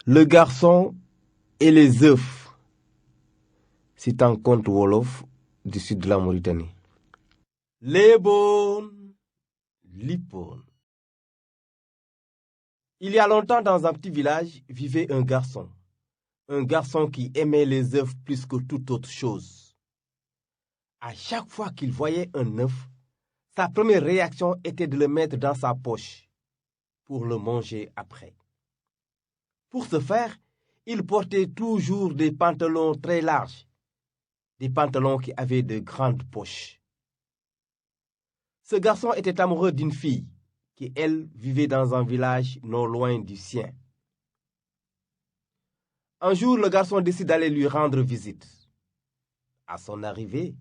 Le garçon et les œufs. C'est un conte wolof du sud de la Mauritanie. Léboon, Lippoon. Il y a longtemps, dans un petit village, vivait un garçon. Un garçon qui aimait les œufs plus que toute autre chose. À chaque fois qu'il voyait un œuf, sa première réaction était de le mettre dans sa poche pour le manger après. Pour ce faire, il portait toujours des pantalons très larges, des pantalons qui avaient de grandes poches. Ce garçon était amoureux d'une fille qui, elle, vivait dans un village non loin du sien. Un jour, le garçon décide d'aller lui rendre visite. À son arrivée,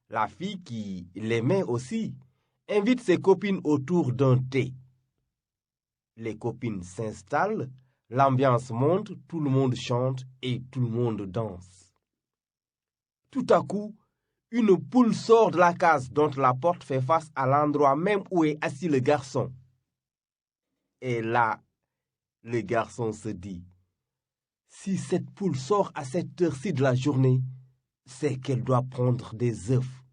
la fille, qui l'aimait aussi, invite ses copines autour d'un thé. Les copines s'installent, l'ambiance monte, tout le monde chante et tout le monde danse. Tout à coup, une poule sort de la case dont la porte fait face à l'endroit même où est assis le garçon. Et là, le garçon se dit, si cette poule sort à cette heure-ci de la journée, c'est qu'elle doit pondre des œufs.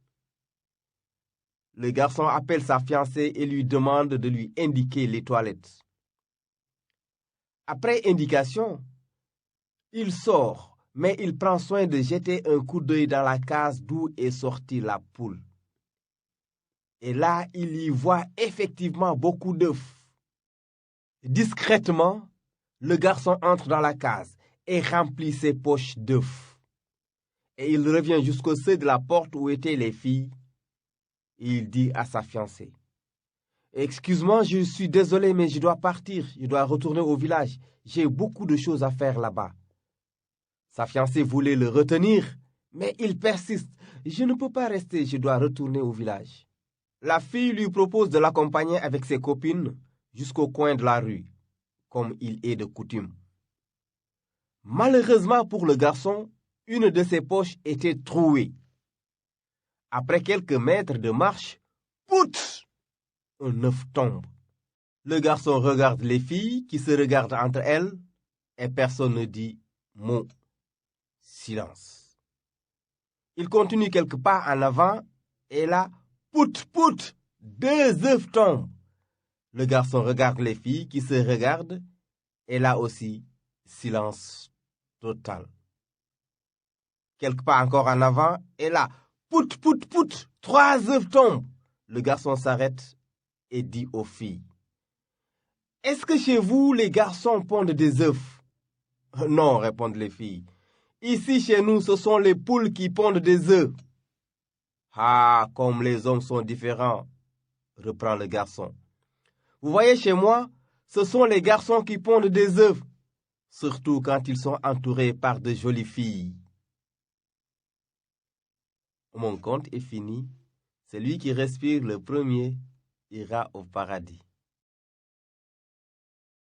Le garçon appelle sa fiancée et lui demande de lui indiquer les toilettes. Après indication, il sort, mais il prend soin de jeter un coup d'œil dans la case d'où est sortie la poule. Et là, il y voit effectivement beaucoup d'œufs. Discrètement, le garçon entre dans la case et remplit ses poches d'œufs. Et il revient jusqu'au seuil de la porte où étaient les filles. Et il dit à sa fiancée, « Excuse-moi, je suis désolé, mais je dois partir. Je dois retourner au village. J'ai beaucoup de choses à faire là-bas. » Sa fiancée voulait le retenir, mais il persiste. « Je ne peux pas rester, je dois retourner au village. » La fille lui propose de l'accompagner avec ses copines jusqu'au coin de la rue, comme il est de coutume. Malheureusement pour le garçon, une de ses poches était trouée. Après quelques mètres de marche, pout! Un œuf tombe. Le garçon regarde les filles qui se regardent entre elles et personne ne dit mot. Silence. Il continue quelques pas en avant et là, pout, pout, 2 œufs tombent. Le garçon regarde les filles qui se regardent et là aussi, silence total. Quelques pas encore en avant et là, pout, pout, pout, 3 œufs tombent. Le garçon s'arrête et dit aux filles, « Est-ce que chez vous, les garçons pondent des œufs ?» « Non, répondent les filles. Ici, chez nous, ce sont les poules qui pondent des œufs. » « Ah, comme les hommes sont différents, reprend le garçon. Vous voyez, chez moi, ce sont les garçons qui pondent des œufs, surtout quand ils sont entourés par de jolies filles. Mon conte est fini. Celui qui respire le premier ira au paradis.